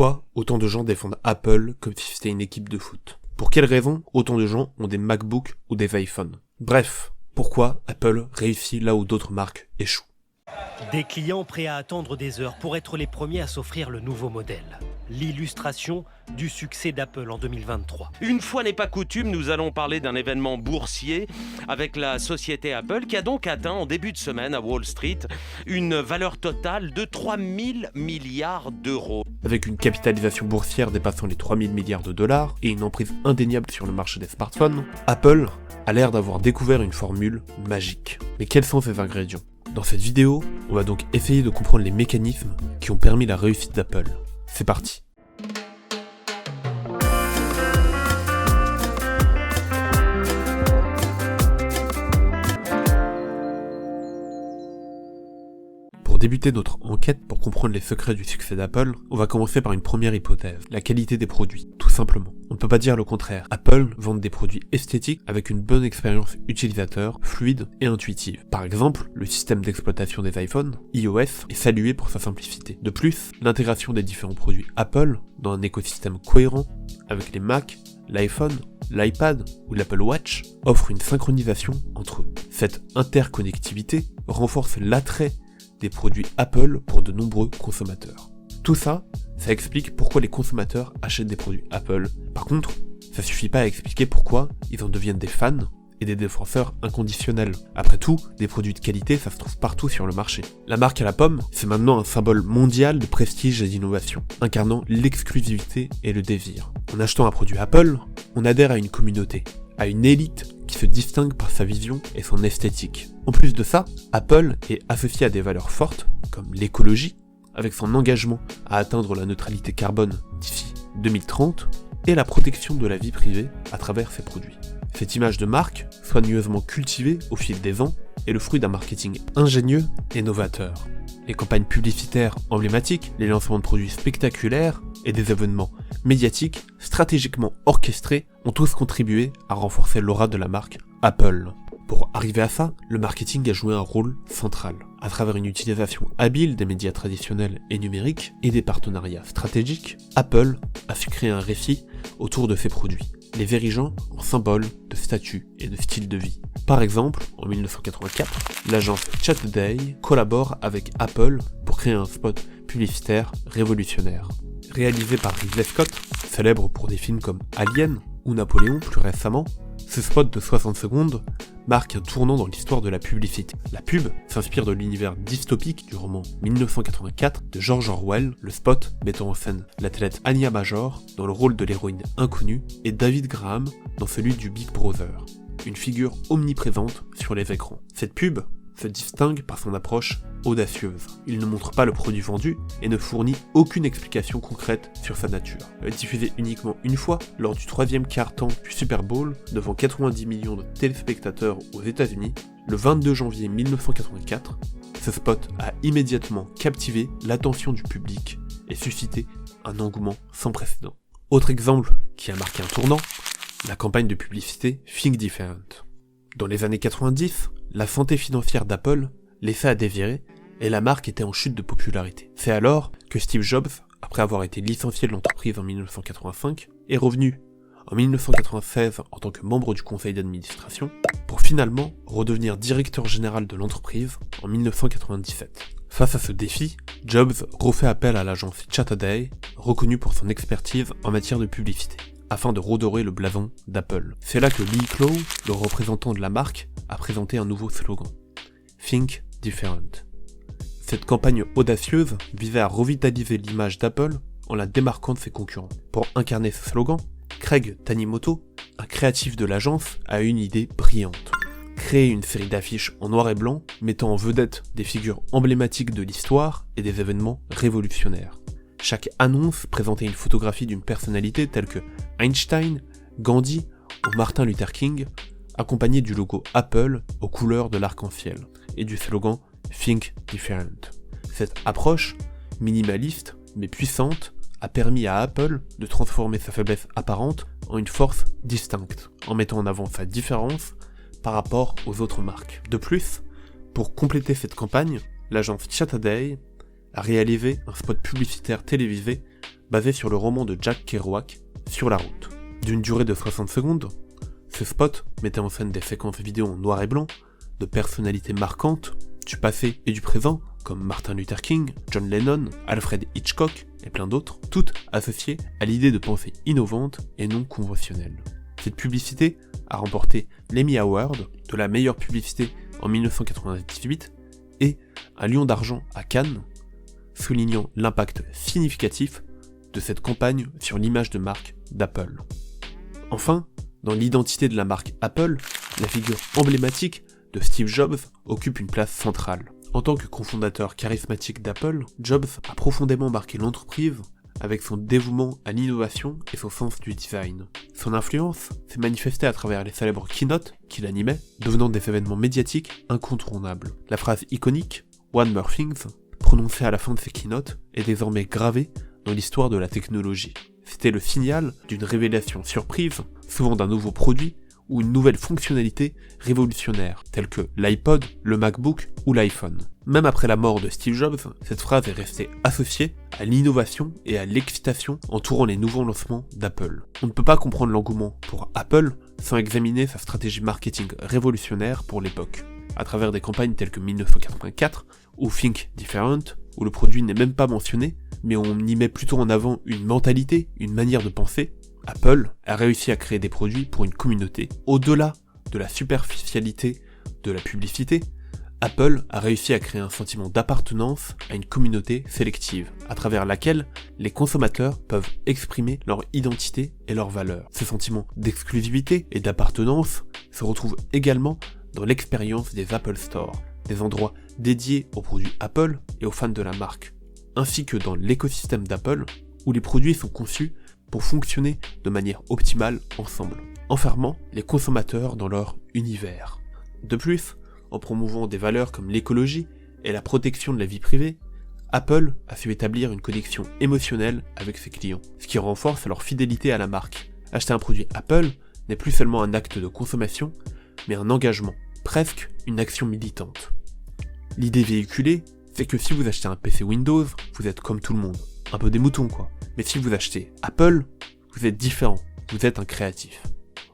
Pourquoi autant de gens défendent Apple comme si c'était une équipe de foot? Pour quelles raisons autant de gens ont des MacBooks ou des iPhones? Bref, pourquoi Apple réussit là où d'autres marques échouent? Des clients prêts à attendre des heures pour être les premiers à s'offrir le nouveau modèle. L'illustration du succès d'Apple en 2023. Une fois n'est pas coutume, nous allons parler d'un événement boursier avec la société Apple qui a donc atteint en début de semaine à Wall Street une valeur totale de 3 000 milliards d'euros. Avec une capitalisation boursière dépassant les 3 000 milliards de dollars et une emprise indéniable sur le marché des smartphones, Apple a l'air d'avoir découvert une formule magique. Mais quels sont ces ingrédients? Dans cette vidéo, on va donc essayer de comprendre les mécanismes qui ont permis la réussite d'Apple. C'est parti. Pour débuter notre enquête pour comprendre les secrets du succès d'Apple, on va commencer par une première hypothèse, la qualité des produits, tout simplement. On ne peut pas dire le contraire. Apple vend des produits esthétiques avec une bonne expérience utilisateur, fluide et intuitive. Par exemple, le système d'exploitation des iPhones, iOS, est salué pour sa simplicité. De plus, l'intégration des différents produits Apple dans un écosystème cohérent avec les Mac, l'iPhone, l'iPad ou l'Apple Watch offre une synchronisation entre eux. Cette interconnectivité renforce l'attrait des produits Apple pour de nombreux consommateurs. Tout ça, ça explique pourquoi les consommateurs achètent des produits Apple. Par contre, ça suffit pas à expliquer pourquoi ils en deviennent des fans et des défenseurs inconditionnels. Après tout, des produits de qualité, ça se trouve partout sur le marché. La marque à la pomme, c'est maintenant un symbole mondial de prestige et d'innovation, incarnant l'exclusivité et le désir. En achetant un produit Apple, on adhère à une communauté, à une élite qui se distingue par sa vision et son esthétique. En plus de ça, Apple est associé à des valeurs fortes, comme l'écologie, avec son engagement à atteindre la neutralité carbone d'ici 2030, et la protection de la vie privée à travers ses produits. Cette image de marque, soigneusement cultivée au fil des ans, est le fruit d'un marketing ingénieux et novateur. Les campagnes publicitaires emblématiques, les lancements de produits spectaculaires et des événements médiatiques stratégiquement orchestrés ont tous contribué à renforcer l'aura de la marque Apple. Pour arriver à ça, le marketing a joué un rôle central. À travers une utilisation habile des médias traditionnels et numériques et des partenariats stratégiques, Apple a su créer un récit autour de ses produits, les érigeant en symboles de statut et de style de vie. Par exemple, en 1984, l'agence Chatterday collabore avec Apple pour créer un spot publicitaire révolutionnaire. Réalisé par Ridley Scott, célèbre pour des films comme Alien ou Napoléon plus récemment, ce spot de 60 secondes marque un tournant dans l'histoire de la publicité. La pub s'inspire de l'univers dystopique du roman 1984 de George Orwell, le spot mettant en scène l'athlète Anya Major dans le rôle de l'héroïne inconnue et David Graham dans celui du Big Brother, une figure omniprésente sur les écrans. Cette pub se distingue par son approche audacieuse. Il ne montre pas le produit vendu et ne fournit aucune explication concrète sur sa nature. Elle est diffusée uniquement une fois lors du 3e quart-temps du Super Bowl devant 90 millions de téléspectateurs aux États-Unis le 22 janvier 1984. Ce spot a immédiatement captivé l'attention du public et suscité un engouement sans précédent. Autre exemple qui a marqué un tournant, la campagne de publicité Think Different. Dans les années 90, la santé financière d'Apple laissait à désirer et la marque était en chute de popularité. C'est alors que Steve Jobs, après avoir été licencié de l'entreprise en 1985, est revenu en 1996 en tant que membre du conseil d'administration pour finalement redevenir directeur général de l'entreprise en 1997. Face à ce défi, Jobs refait appel à l'agence Chatterday, reconnue pour son expertise en matière de publicité, afin de redorer le blason d'Apple. C'est là que Lee Clow, le représentant de la marque, a présenté un nouveau slogan, Think Different. Cette campagne audacieuse visait à revitaliser l'image d'Apple en la démarquant de ses concurrents. Pour incarner ce slogan, Craig Tanimoto, un créatif de l'agence, a eu une idée brillante. Créer une série d'affiches en noir et blanc mettant en vedette des figures emblématiques de l'histoire et des événements révolutionnaires. Chaque annonce présentait une photographie d'une personnalité telle que Einstein, Gandhi ou Martin Luther King, accompagnée du logo Apple aux couleurs de l'arc-en-ciel et du slogan Think Different. Cette approche, minimaliste mais puissante, a permis à Apple de transformer sa faiblesse apparente en une force distincte, en mettant en avant sa différence par rapport aux autres marques. De plus, pour compléter cette campagne, l'agence Chatterday a réalisé un spot publicitaire télévisé basé sur le roman de Jack Kerouac, Sur la route. D'une durée de 60 secondes, ce spot mettait en scène des séquences vidéo en noir et blanc, de personnalités marquantes, du passé et du présent, comme Martin Luther King, John Lennon, Alfred Hitchcock et plein d'autres, toutes associées à l'idée de pensée innovante et non conventionnelle. Cette publicité a remporté l'Emmy Award de la meilleure publicité en 1998 et un Lion d'argent à Cannes, soulignant l'impact significatif de cette campagne sur l'image de marque d'Apple. Enfin, dans l'identité de la marque Apple, la figure emblématique de Steve Jobs occupe une place centrale. En tant que cofondateur charismatique d'Apple, Jobs a profondément marqué l'entreprise avec son dévouement à l'innovation et son sens du design. Son influence s'est manifestée à travers les célèbres keynotes qu'il animait, devenant des événements médiatiques incontournables. La phrase iconique « One more things », prononcée à la fin de ces keynotes, est désormais gravée dans l'histoire de la technologie. C'était le signal d'une révélation surprise, souvent d'un nouveau produit, ou une nouvelle fonctionnalité révolutionnaire, telle que l'iPod, le MacBook ou l'iPhone. Même après la mort de Steve Jobs, cette phrase est restée associée à l'innovation et à l'excitation entourant les nouveaux lancements d'Apple. On ne peut pas comprendre l'engouement pour Apple sans examiner sa stratégie marketing révolutionnaire pour l'époque, à travers des campagnes telles que 1984 ou Think Different, où le produit n'est même pas mentionné, mais on y met plutôt en avant une mentalité, une manière de penser. Apple a réussi à créer des produits pour une communauté. Au-delà de la superficialité de la publicité, Apple a réussi à créer un sentiment d'appartenance à une communauté sélective, à travers laquelle les consommateurs peuvent exprimer leur identité et leurs valeurs. Ce sentiment d'exclusivité et d'appartenance se retrouve également dans l'expérience des Apple Store, des endroits dédiés aux produits Apple et aux fans de la marque, ainsi que dans l'écosystème d'Apple, où les produits sont conçus pour fonctionner de manière optimale ensemble, enfermant les consommateurs dans leur univers. De plus, en promouvant des valeurs comme l'écologie et la protection de la vie privée, Apple a su établir une connexion émotionnelle avec ses clients, ce qui renforce leur fidélité à la marque. Acheter un produit Apple n'est plus seulement un acte de consommation, mais un engagement, presque une action militante. L'idée véhiculée, c'est que si vous achetez un PC Windows, vous êtes comme tout le monde, un peu des moutons quoi. Mais si vous achetez Apple, vous êtes différent, vous êtes un créatif.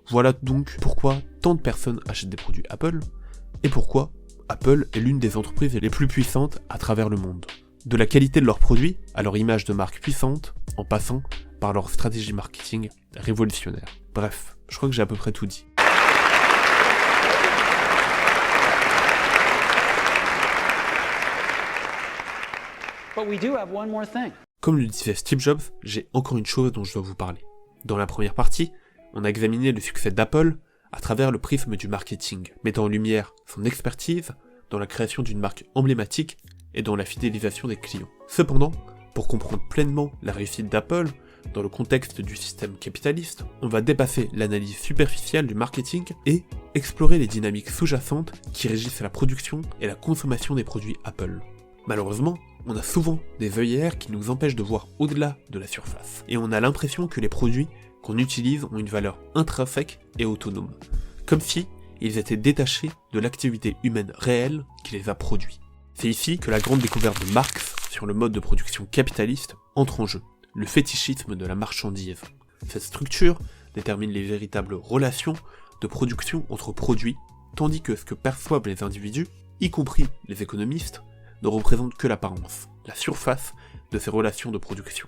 Voilà donc pourquoi tant de personnes achètent des produits Apple, et pourquoi Apple est l'une des entreprises les plus puissantes à travers le monde. De la qualité de leurs produits à leur image de marque puissante, en passant par leur stratégie marketing révolutionnaire. Bref, je crois que j'ai à peu près tout dit. But we do have one more thing. Comme le disait Steve Jobs, j'ai encore une chose dont je dois vous parler. Dans la première partie, on a examiné le succès d'Apple à travers le prisme du marketing, mettant en lumière son expertise dans la création d'une marque emblématique et dans la fidélisation des clients. Cependant, pour comprendre pleinement la réussite d'Apple, dans le contexte du système capitaliste, on va dépasser l'analyse superficielle du marketing et explorer les dynamiques sous-jacentes qui régissent la production et la consommation des produits Apple. Malheureusement, on a souvent des œillères qui nous empêchent de voir au-delà de la surface, et on a l'impression que les produits qu'on utilise ont une valeur intrinsèque et autonome, comme si ils étaient détachés de l'activité humaine réelle qui les a produits. C'est ici que la grande découverte de Marx sur le mode de production capitaliste entre en jeu, le fétichisme de la marchandise. Cette structure détermine les véritables relations de production entre produits, tandis que ce que perçoivent les individus, y compris les économistes, ne représente que l'apparence, la surface de ces relations de production.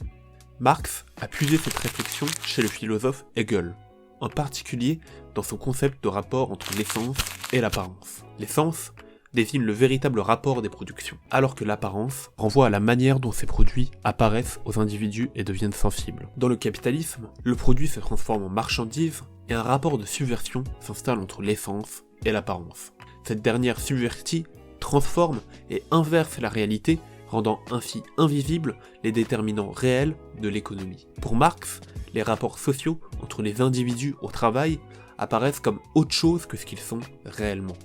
Marx a puisé cette réflexion chez le philosophe Hegel, en particulier dans son concept de rapport entre l'essence et l'apparence. L'essence désigne le véritable rapport des productions, alors que l'apparence renvoie à la manière dont ces produits apparaissent aux individus et deviennent sensibles. Dans le capitalisme, le produit se transforme en marchandise et un rapport de subversion s'installe entre l'essence et l'apparence. Cette dernière subvertie transforme et inverse la réalité, rendant ainsi invisibles les déterminants réels de l'économie. Pour Marx, les rapports sociaux entre les individus au travail apparaissent comme autre chose que ce qu'ils sont réellement.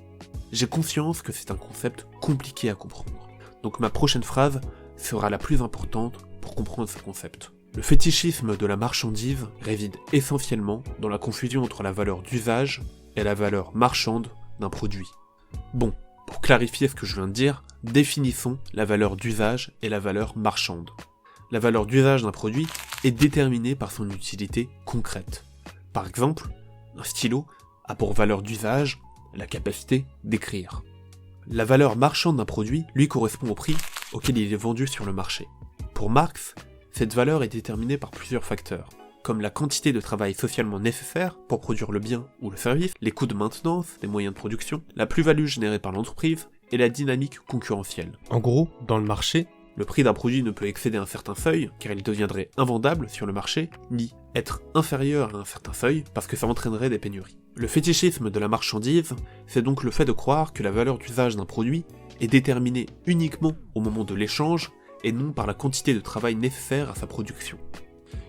J'ai conscience que c'est un concept compliqué à comprendre, donc ma prochaine phrase sera la plus importante pour comprendre ce concept. Le fétichisme de la marchandise réside essentiellement dans la confusion entre la valeur d'usage et la valeur marchande d'un produit. Bon, pour clarifier ce que je viens de dire, définissons la valeur d'usage et la valeur marchande. La valeur d'usage d'un produit, est déterminé par son utilité concrète. Par exemple, un stylo a pour valeur d'usage la capacité d'écrire. La valeur marchande d'un produit lui correspond au prix auquel il est vendu sur le marché. Pour Marx, cette valeur est déterminée par plusieurs facteurs, comme la quantité de travail socialement nécessaire pour produire le bien ou le service, les coûts de maintenance des moyens de production, la plus-value générée par l'entreprise et la dynamique concurrentielle. En gros, dans le marché, le prix d'un produit ne peut excéder un certain seuil, car il deviendrait invendable sur le marché, ni être inférieur à un certain seuil, parce que ça entraînerait des pénuries. Le fétichisme de la marchandise, c'est donc le fait de croire que la valeur d'usage d'un produit est déterminée uniquement au moment de l'échange, et non par la quantité de travail nécessaire à sa production.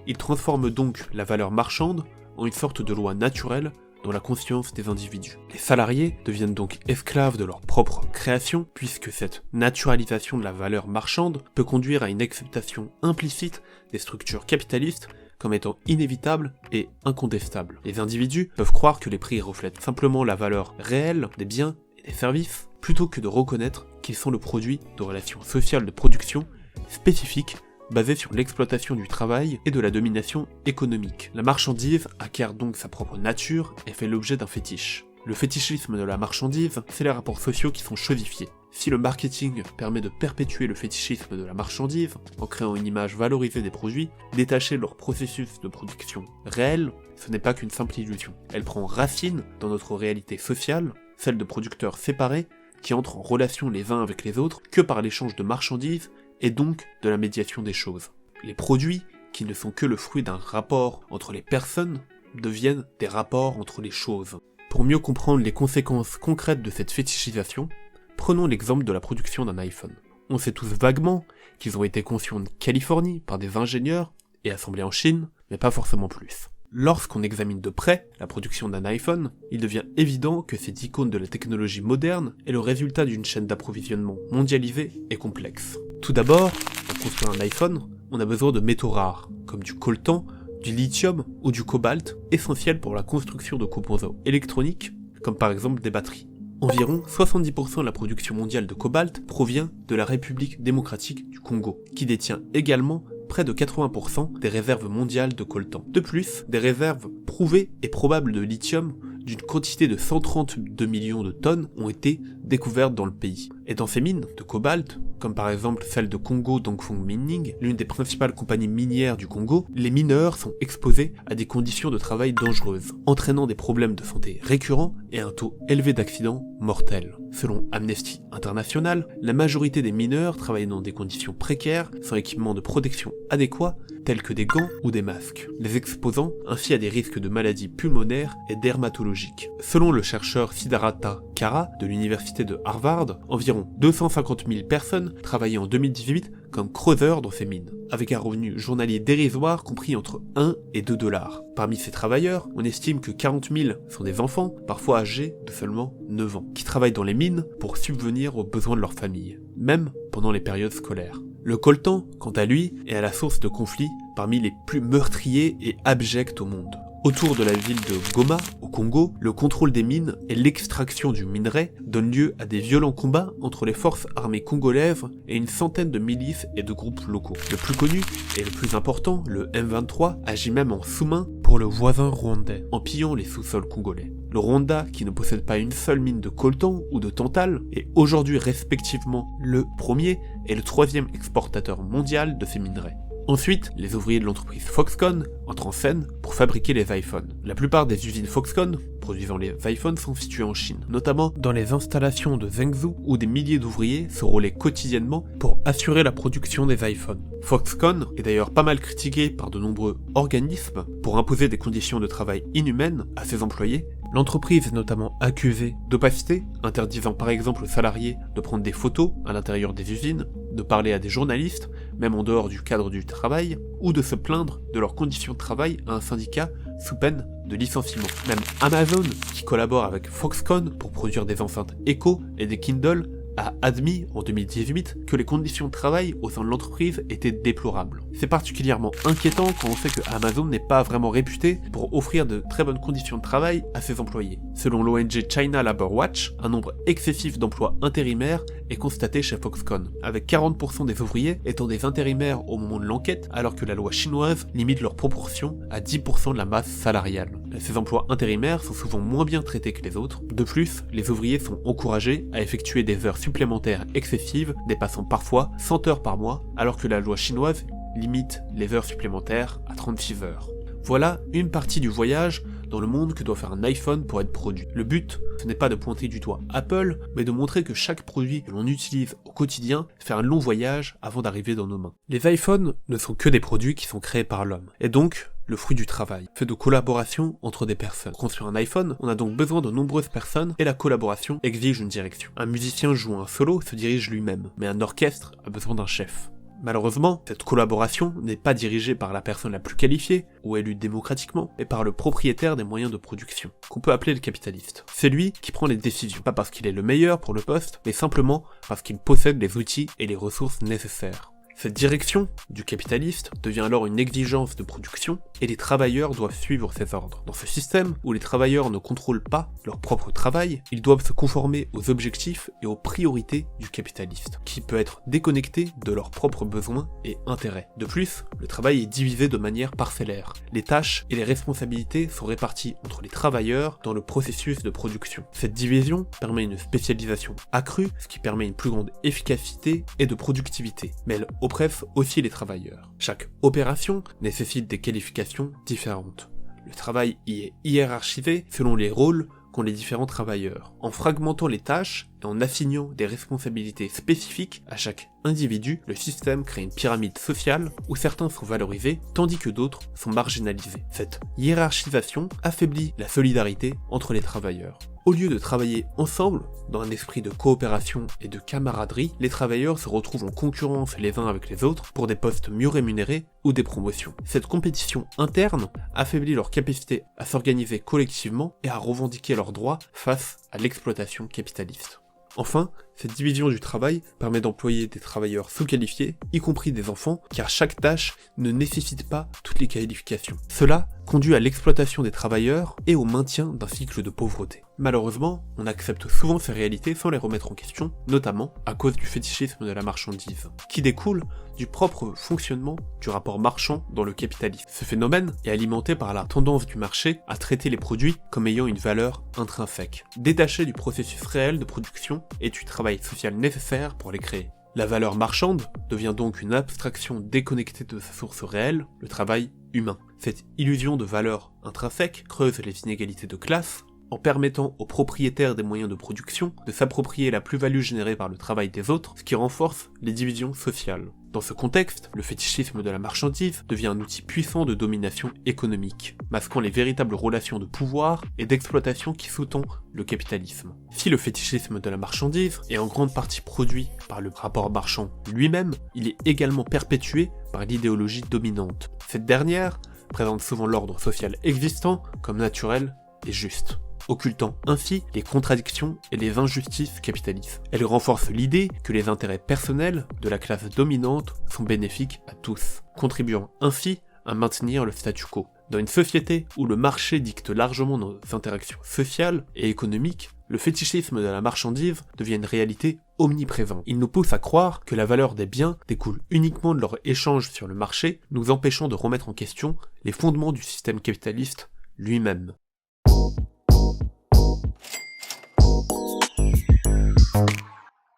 Il transforme donc la valeur marchande en une sorte de loi naturelle dans la conscience des individus. Les salariés deviennent donc esclaves de leur propre création, puisque cette naturalisation de la valeur marchande peut conduire à une acceptation implicite des structures capitalistes comme étant inévitables et incontestables. Les individus peuvent croire que les prix reflètent simplement la valeur réelle des biens et des services, plutôt que de reconnaître qu'ils sont le produit de relations sociales de production spécifiques basé sur l'exploitation du travail et de la domination économique. La marchandise acquiert donc sa propre nature et fait l'objet d'un fétiche. Le fétichisme de la marchandise, c'est les rapports sociaux qui sont chosifiés. Si le marketing permet de perpétuer le fétichisme de la marchandise, en créant une image valorisée des produits, détachée de leur processus de production réel, ce n'est pas qu'une simple illusion. Elle prend racine dans notre réalité sociale, celle de producteurs séparés, qui entrent en relation les uns avec les autres que par l'échange de marchandises et donc de la médiation des choses. Les produits, qui ne sont que le fruit d'un rapport entre les personnes, deviennent des rapports entre les choses. Pour mieux comprendre les conséquences concrètes de cette fétichisation, prenons l'exemple de la production d'un iPhone. On sait tous vaguement qu'ils ont été conçus en Californie par des ingénieurs et assemblés en Chine, mais pas forcément plus. Lorsqu'on examine de près la production d'un iPhone, il devient évident que cette icône de la technologie moderne est le résultat d'une chaîne d'approvisionnement mondialisée et complexe. Tout d'abord, pour construire un iPhone, on a besoin de métaux rares, comme du coltan, du lithium ou du cobalt, essentiels pour la construction de composants électroniques, comme par exemple des batteries. Environ 70% de la production mondiale de cobalt provient de la République démocratique du Congo, qui détient également près de 80% des réserves mondiales de coltan. De plus, des réserves prouvées et probables de lithium d'une quantité de 132 millions de tonnes ont été découvertes dans le pays. Et dans ces mines de cobalt, comme par exemple celle de Congo Dongfeng Mining, l'une des principales compagnies minières du Congo, les mineurs sont exposés à des conditions de travail dangereuses, entraînant des problèmes de santé récurrents et un taux élevé d'accidents mortels. Selon Amnesty International, la majorité des mineurs travaillent dans des conditions précaires, sans équipement de protection adéquat, tels que des gants ou des masques, les exposant ainsi à des risques de maladies pulmonaires et dermatologiques. Selon le chercheur Siddhartha Kara de l'université de Harvard, environ 250 000 personnes travaillaient en 2018 comme creuseurs dans ces mines, avec un revenu journalier dérisoire compris entre 1 et 2 $. Parmi ces travailleurs, on estime que 40 000 sont des enfants, parfois âgés de seulement 9 ans, qui travaillent dans les mines pour subvenir aux besoins de leur famille, même pendant les périodes scolaires. Le coltan, quant à lui, est à la source de conflits parmi les plus meurtriers et abjects au monde. Autour de la ville de Goma, au Congo, le contrôle des mines et l'extraction du minerai donnent lieu à des violents combats entre les forces armées congolaises et une centaine de milices et de groupes locaux. Le plus connu et le plus important, le M23, agit même en sous-main pour le voisin rwandais, en pillant les sous-sols congolais. Le Rwanda, qui ne possède pas une seule mine de coltan ou de tantal, est aujourd'hui respectivement le premier et le troisième exportateur mondial de ces minerais. Ensuite, les ouvriers de l'entreprise Foxconn entrent en scène pour fabriquer les iPhones. La plupart des usines Foxconn produisant les iPhones sont situées en Chine, notamment dans les installations de Zhengzhou où des milliers d'ouvriers se roulaient quotidiennement pour assurer la production des iPhones. Foxconn est d'ailleurs pas mal critiqué par de nombreux organismes pour imposer des conditions de travail inhumaines à ses employés. L'entreprise est notamment accusée d'opacité, interdisant par exemple aux salariés de prendre des photos à l'intérieur des usines, de parler à des journalistes, même en dehors du cadre du travail, ou de se plaindre de leurs conditions de travail à un syndicat sous peine de licenciement. Même Amazon, qui collabore avec Foxconn pour produire des enceintes Echo et des Kindle, a admis en 2018 que les conditions de travail au sein de l'entreprise étaient déplorables. C'est particulièrement inquiétant quand on sait que Amazon n'est pas vraiment réputé pour offrir de très bonnes conditions de travail à ses employés. Selon l'ONG China Labor Watch, un nombre excessif d'emplois intérimaires est constaté chez Foxconn, avec 40% des ouvriers étant des intérimaires au moment de l'enquête, alors que la loi chinoise limite leur proportion à 10% de la masse salariale. Ces emplois intérimaires sont souvent moins bien traités que les autres. De plus, les ouvriers sont encouragés à effectuer des heures supplémentaires excessives, dépassant parfois 100 heures par mois, alors que la loi chinoise limite les heures supplémentaires à 36 heures. Voilà une partie du voyage dans le monde que doit faire un iPhone pour être produit. Le but, ce n'est pas de pointer du doigt Apple, mais de montrer que chaque produit que l'on utilise au quotidien fait un long voyage avant d'arriver dans nos mains. Les iPhones ne sont que des produits qui sont créés par l'homme, et donc le fruit du travail, fait de collaboration entre des personnes. Pour construire un iPhone, on a donc besoin de nombreuses personnes, et la collaboration exige une direction. Un musicien jouant un solo se dirige lui-même, mais un orchestre a besoin d'un chef. Malheureusement, cette collaboration n'est pas dirigée par la personne la plus qualifiée, ou élue démocratiquement, mais par le propriétaire des moyens de production, qu'on peut appeler le capitaliste. C'est lui qui prend les décisions, pas parce qu'il est le meilleur pour le poste, mais simplement parce qu'il possède les outils et les ressources nécessaires. Cette direction du capitaliste devient alors une exigence de production et les travailleurs doivent suivre ses ordres. Dans ce système, où les travailleurs ne contrôlent pas leur propre travail, ils doivent se conformer aux objectifs et aux priorités du capitaliste, qui peut être déconnecté de leurs propres besoins et intérêts. De plus, le travail est divisé de manière parcellaire. Les tâches et les responsabilités sont réparties entre les travailleurs dans le processus de production. Cette division permet une spécialisation accrue, ce qui permet une plus grande efficacité et de productivité, mais elle oppresse aussi les travailleurs. Chaque opération nécessite des qualifications différentes. Le travail y est hiérarchisé selon les rôles qu'ont les différents travailleurs. En fragmentant les tâches et en assignant des responsabilités spécifiques à chaque individu, le système crée une pyramide sociale où certains sont valorisés tandis que d'autres sont marginalisés. Cette hiérarchisation affaiblit la solidarité entre les travailleurs. Au lieu de travailler ensemble, dans un esprit de coopération et de camaraderie, les travailleurs se retrouvent en concurrence les uns avec les autres pour des postes mieux rémunérés ou des promotions. Cette compétition interne affaiblit leur capacité à s'organiser collectivement et à revendiquer leurs droits face à l'exploitation capitaliste. Enfin, cette division du travail permet d'employer des travailleurs sous-qualifiés, y compris des enfants, car chaque tâche ne nécessite pas toutes les qualifications. Cela conduit à l'exploitation des travailleurs et au maintien d'un cycle de pauvreté. Malheureusement, on accepte souvent ces réalités sans les remettre en question, notamment à cause du fétichisme de la marchandise, qui découle du propre fonctionnement du rapport marchand dans le capitalisme. Ce phénomène est alimenté par la tendance du marché à traiter les produits comme ayant une valeur intrinsèque, détachée du processus réel de production et du travail social nécessaire pour les créer. La valeur marchande devient donc une abstraction déconnectée de sa source réelle, le travail humain. Cette illusion de valeur intrinsèque creuse les inégalités de classe, en permettant aux propriétaires des moyens de production de s'approprier la plus-value générée par le travail des autres, ce qui renforce les divisions sociales. Dans ce contexte, le fétichisme de la marchandise devient un outil puissant de domination économique, masquant les véritables relations de pouvoir et d'exploitation qui sous-tendent le capitalisme. Si le fétichisme de la marchandise est en grande partie produit par le rapport marchand lui-même, il est également perpétué par l'idéologie dominante. Cette dernière présente souvent l'ordre social existant comme naturel et juste, occultant ainsi les contradictions et les injustices capitalistes. Elle renforce l'idée que les intérêts personnels de la classe dominante sont bénéfiques à tous, contribuant ainsi à maintenir le statu quo. Dans une société où le marché dicte largement nos interactions sociales et économiques, le fétichisme de la marchandise devient une réalité omniprésente. Il nous pousse à croire que la valeur des biens découle uniquement de leur échange sur le marché, nous empêchant de remettre en question les fondements du système capitaliste lui-même.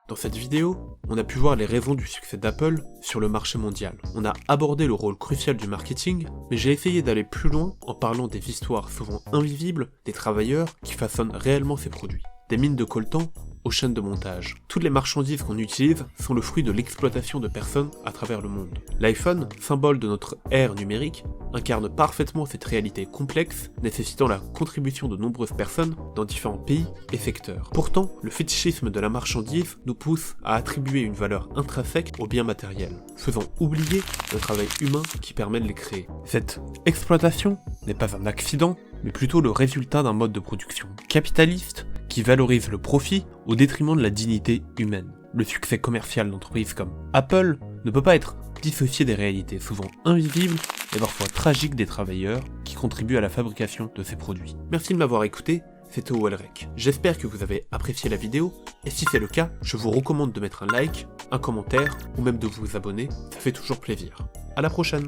Dans cette vidéo, on a pu voir les raisons du succès d'Apple sur le marché mondial. On a abordé le rôle crucial du marketing, mais j'ai essayé d'aller plus loin en parlant des histoires souvent invisibles des travailleurs qui façonnent réellement ces produits. Des mines de coltan aux chaînes de montage. Toutes les marchandises qu'on utilise sont le fruit de l'exploitation de personnes à travers le monde. L'iPhone, symbole de notre ère numérique, incarne parfaitement cette réalité complexe, nécessitant la contribution de nombreuses personnes dans différents pays et secteurs. Pourtant, le fétichisme de la marchandise nous pousse à attribuer une valeur intrinsèque aux biens matériels, faisant oublier le travail humain qui permet de les créer. Cette exploitation n'est pas un accident, mais plutôt le résultat d'un mode de production capitaliste qui valorise le profit au détriment de la dignité humaine. Le succès commercial d'entreprises comme Apple ne peut pas être dissocié des réalités souvent invisibles et parfois tragiques des travailleurs qui contribuent à la fabrication de ces produits. Merci de m'avoir écouté, c'était Walrek. J'espère que vous avez apprécié la vidéo, et si c'est le cas, je vous recommande de mettre un like, un commentaire, ou même de vous abonner, ça fait toujours plaisir. À la prochaine!